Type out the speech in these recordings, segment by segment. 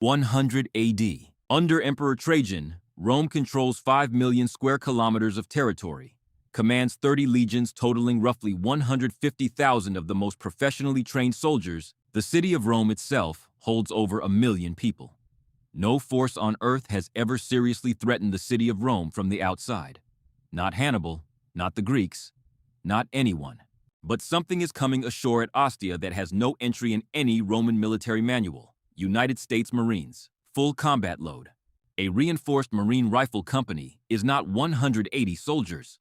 100 AD. Under Emperor Trajan, Rome controls 5 million square kilometers of territory, commands 30 legions totaling roughly 150,000 of the most professionally trained soldiers. The city of Rome itself holds over 1 million people. No force on earth has ever seriously threatened the city of Rome from the outside. Not Hannibal, not the Greeks, not anyone. But something is coming ashore at Ostia that has no entry in any Roman military manual. United States Marines, full combat load. A reinforced Marine Rifle Company is not 180 soldiers.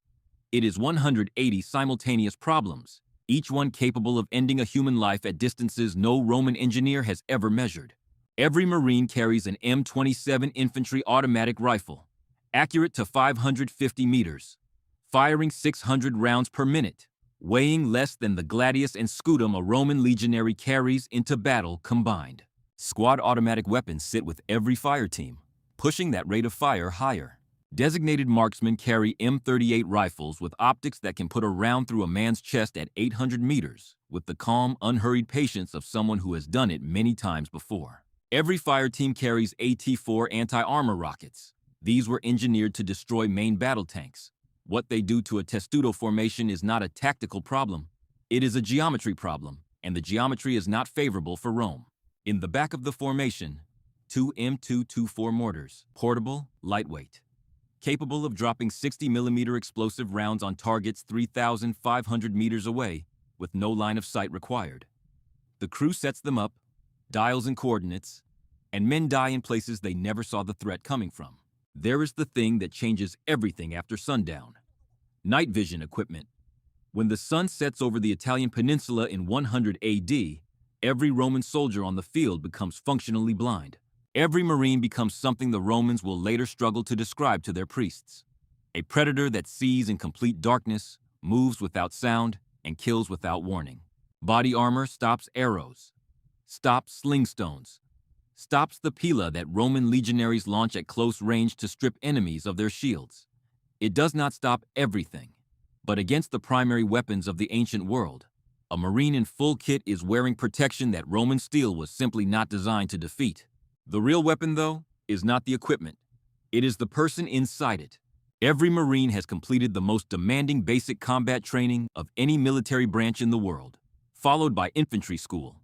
It is 180 simultaneous problems, each one capable of ending a human life at distances no Roman engineer has ever measured. Every Marine carries an M27 infantry automatic rifle, accurate to 550 meters, firing 600 rounds per minute, weighing less than the gladius and scutum a Roman legionary carries into battle combined. Squad automatic weapons sit with every fire team, pushing that rate of fire higher. Designated marksmen carry M38 rifles with optics that can put a round through a man's chest at 800 meters, with the calm, unhurried patience of someone who has done it many times before. Every fire team carries AT-4 anti-armor rockets. These were engineered to destroy main battle tanks. What they do to a testudo formation is not a tactical problem. It is a geometry problem, and the geometry is not favorable for Rome. In the back of the formation, 2 M224 mortars, portable, lightweight, capable of dropping 60mm explosive rounds on targets 3,500 meters away with no line of sight required. The crew sets them up, dials and coordinates, and men die in places they never saw the threat coming from. There is the thing that changes everything after sundown: night vision equipment. When the sun sets over the Italian peninsula in 100 AD, every Roman soldier on the field becomes functionally blind. Every Marine becomes something the Romans will later struggle to describe to their priests: a predator that sees in complete darkness, moves without sound, and kills without warning. Body armor stops arrows, stops sling stones, stops the pila that Roman legionaries launch at close range to strip enemies of their shields. It does not stop everything, but against the primary weapons of the ancient world, a Marine in full kit is wearing protection that Roman steel was simply not designed to defeat. The real weapon, though, is not the equipment. It is the person inside it. Every Marine has completed the most demanding basic combat training of any military branch in the world, followed by infantry school,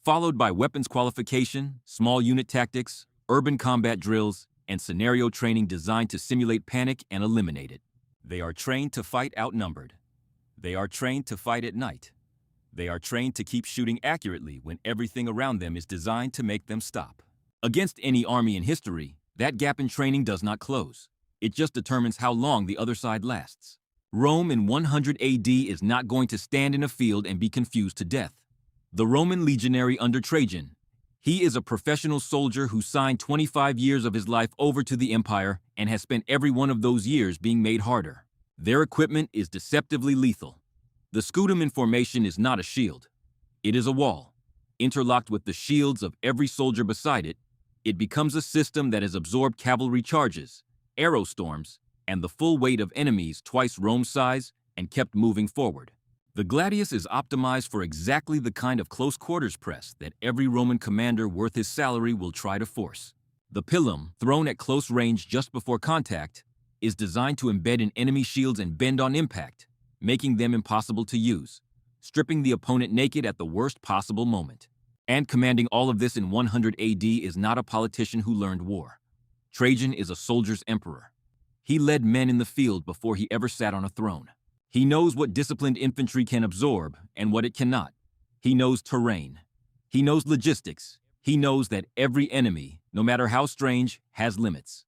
followed by weapons qualification, small unit tactics, urban combat drills, and scenario training designed to simulate panic and eliminate it. They are trained to fight outnumbered. They are trained to fight at night. They are trained to keep shooting accurately when everything around them is designed to make them stop. Against any army in history, that gap in training does not close. It just determines how long the other side lasts. Rome in 100 AD is not going to stand in a field and be confused to death. The Roman legionary under Trajan, he is a professional soldier who signed 25 years of his life over to the empire and has spent every one of those years being made harder. Their equipment is deceptively lethal. The scutum in formation is not a shield. It is a wall. Interlocked with the shields of every soldier beside it, it becomes a system that has absorbed cavalry charges, arrow storms, and the full weight of enemies twice Rome's size and kept moving forward. The gladius is optimized for exactly the kind of close quarters press that every Roman commander worth his salary will try to force. The pilum, thrown at close range just before contact, is designed to embed in enemy shields and bend on impact, making them impossible to use, stripping the opponent naked at the worst possible moment. And commanding all of this in 100 AD is not a politician who learned war. Trajan is a soldier's emperor. He led men in the field before he ever sat on a throne. He knows what disciplined infantry can absorb and what it cannot. He knows terrain. He knows logistics. He knows that every enemy, no matter how strange, has limits,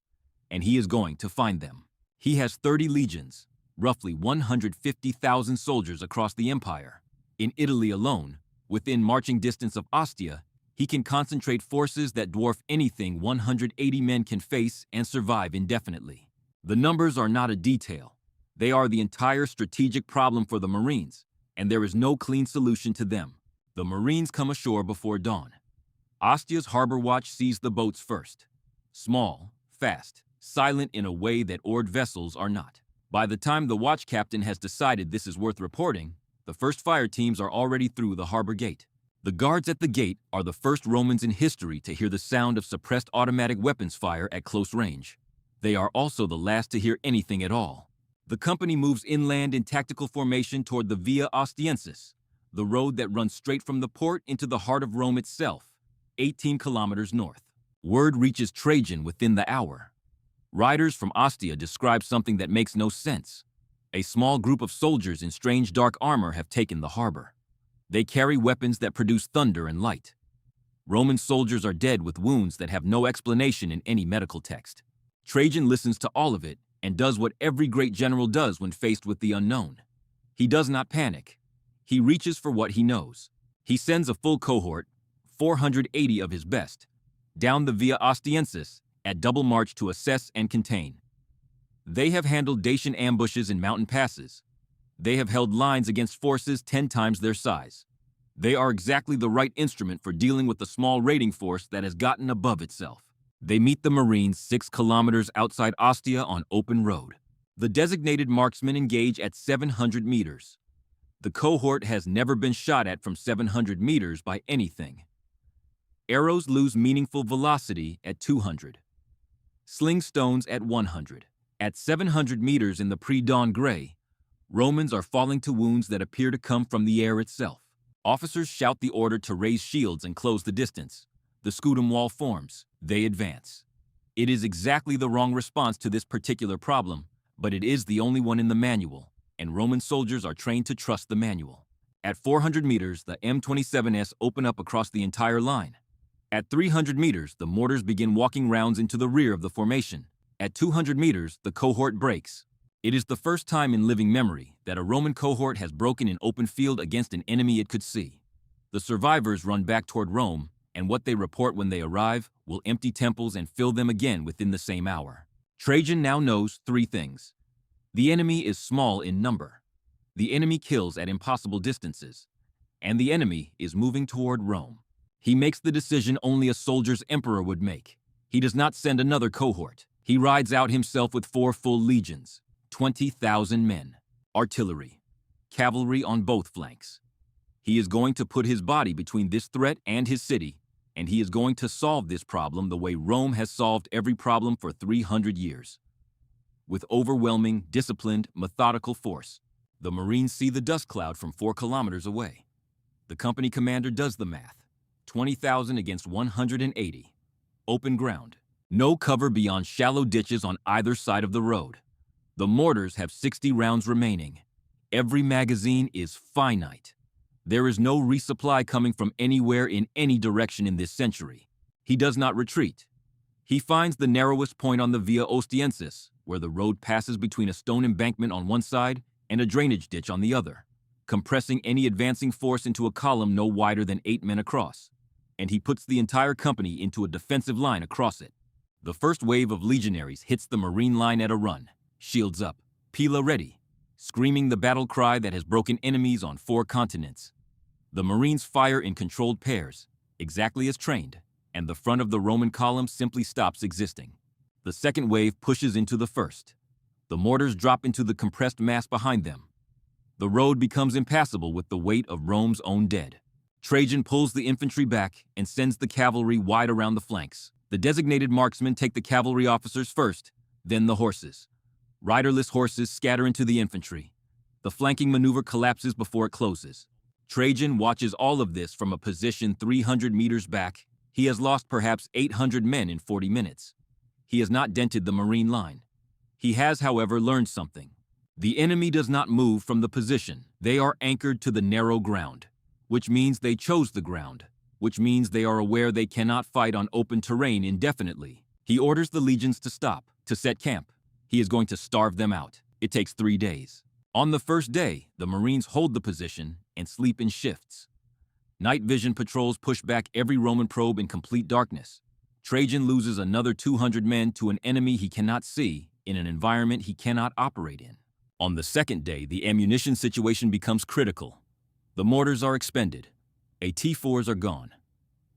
and he is going to find them. He has 30 legions, roughly 150,000 soldiers across the empire. In Italy alone, within marching distance of Ostia, he can concentrate forces that dwarf anything 180 men can face and survive indefinitely. The numbers are not a detail. They are the entire strategic problem for the Marines, and there is no clean solution to them. The Marines come ashore before dawn. Ostia's harbor watch sees the boats first. Small, fast, silent in a way that oared vessels are not. By the time the watch captain has decided this is worth reporting, the first fire teams are already through the harbor gate. The guards at the gate are the first Romans in history to hear the sound of suppressed automatic weapons fire at close range. They are also the last to hear anything at all. The company moves inland in tactical formation toward the Via Ostiensis, the road that runs straight from the port into the heart of Rome itself, 18 kilometers north. Word reaches Trajan within the hour. Riders from Ostia describe something that makes no sense. A small group of soldiers in strange dark armor have taken the harbor. They carry weapons that produce thunder and light. Roman soldiers are dead with wounds that have no explanation in any medical text. Trajan listens to all of it and does what every great general does when faced with the unknown. He does not panic. He reaches for what he knows. He sends a full cohort, 480 of his best, down the Via Ostiensis at double march to assess and contain. They have handled Dacian ambushes in mountain passes. They have held lines against forces 10 times their size. They are exactly the right instrument for dealing with the small raiding force that has gotten above itself. They meet the Marines 6 kilometers outside Ostia on open road. The designated marksmen engage at 700 meters. The cohort has never been shot at from 700 meters by anything. Arrows lose meaningful velocity at 200. Sling stones at 100. At 700 meters in the pre-dawn gray, Romans are falling to wounds that appear to come from the air itself. Officers shout the order to raise shields and close the distance. The scutum wall forms. They advance. It is exactly the wrong response to this particular problem, but it is the only one in the manual, and Roman soldiers are trained to trust the manual. At 400 meters, the M27s open up across the entire line. At 300 meters, the mortars begin walking rounds into the rear of the formation. At 200 meters, the cohort breaks. It is the first time in living memory that a Roman cohort has broken in open field against an enemy it could see. The survivors run back toward Rome, and what they report when they arrive will empty temples and fill them again within the same hour. Trajan now knows 3 things. The enemy is small in number. The enemy kills at impossible distances. And the enemy is moving toward Rome. He makes the decision only a soldier's emperor would make. He does not send another cohort. He rides out himself with 4 full legions, 20,000 men, artillery, cavalry on both flanks. He is going to put his body between this threat and his city, and he is going to solve this problem the way Rome has solved every problem for 300 years. With overwhelming, disciplined, methodical force. The Marines see the dust cloud from 4 kilometers away. The company commander does the math. 20,000 against 180. Open ground. No cover beyond shallow ditches on either side of the road. The mortars have 60 rounds remaining. Every magazine is finite. There is no resupply coming from anywhere in any direction in this century. He does not retreat. He finds the narrowest point on the Via Ostiensis, where the road passes between a stone embankment on one side and a drainage ditch on the other, compressing any advancing force into a column no wider than 8 men across, and he puts the entire company into a defensive line across it. The first wave of legionaries hits the Marine line at a run, shields up, pila ready, screaming the battle cry that has broken enemies on 4 continents. The Marines fire in controlled pairs, exactly as trained, and the front of the Roman column simply stops existing. The second wave pushes into the first. The mortars drop into the compressed mass behind them. The road becomes impassable with the weight of Rome's own dead. Trajan pulls the infantry back and sends the cavalry wide around the flanks. The designated marksmen take the cavalry officers first, then the horses. Riderless horses scatter into the infantry. The flanking maneuver collapses before it closes. Trajan watches all of this from a position 300 meters back. He has lost perhaps 800 men in 40 minutes. He has not dented the Marine line. He has, however, learned something. The enemy does not move from the position. They are anchored to the narrow ground, which means they chose the ground, which means they are aware they cannot fight on open terrain indefinitely. He orders the legions to stop, to set camp. He is going to starve them out. It takes 3 days. On the first day, the Marines hold the position and sleep in shifts. Night vision patrols push back every Roman probe in complete darkness. Trajan loses another 200 men to an enemy he cannot see in an environment he cannot operate in. On the second day, the ammunition situation becomes critical. The mortars are expended. AT-4s are gone.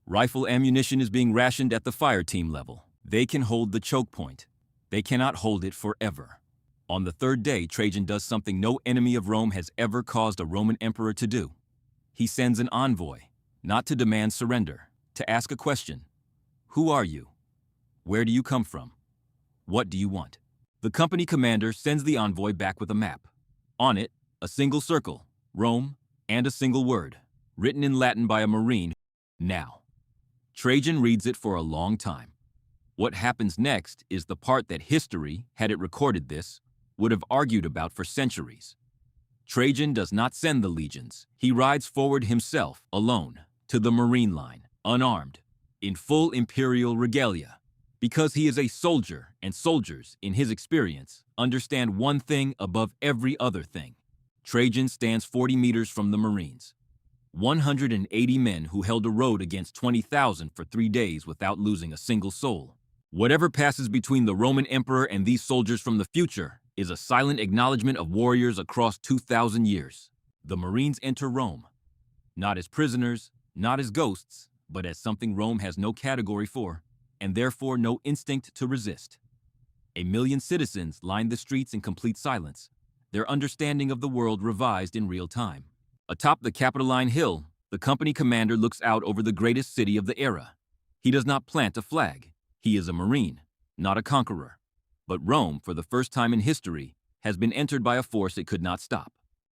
Rifle ammunition is being rationed at the fire team level. They can hold the choke point. They cannot hold it forever. On the third day, Trajan does something no enemy of Rome has ever caused a Roman emperor to do. He sends an envoy, not to demand surrender, to ask a question. Who are you? Where do you come from? What do you want? The company commander sends the envoy back with a map. On it, a single circle, Rome, and a single word, written in Latin by a Marine, now. Trajan reads it for a long time. What happens next is the part that history, had it recorded this, would have argued about for centuries. Trajan does not send the legions. He rides forward himself, alone, to the marine line, unarmed, in full imperial regalia, because he is a soldier, and soldiers, in his experience, understand one thing above every other thing. Trajan stands 40 meters from the Marines. 180 men who held a road against 20,000 for 3 days without losing a single soul. Whatever passes between the Roman emperor and these soldiers from the future is a silent acknowledgement of warriors across 2,000 years. The Marines enter Rome, not as prisoners, not as ghosts, but as something Rome has no category for, and therefore no instinct to resist. 1 million citizens line the streets in complete silence, their understanding of the world revised in real time. Atop the Capitoline Hill, the company commander looks out over the greatest city of the era. He does not plant a flag. He is a Marine, not a conqueror. But Rome, for the first time in history, has been entered by a force it could not stop.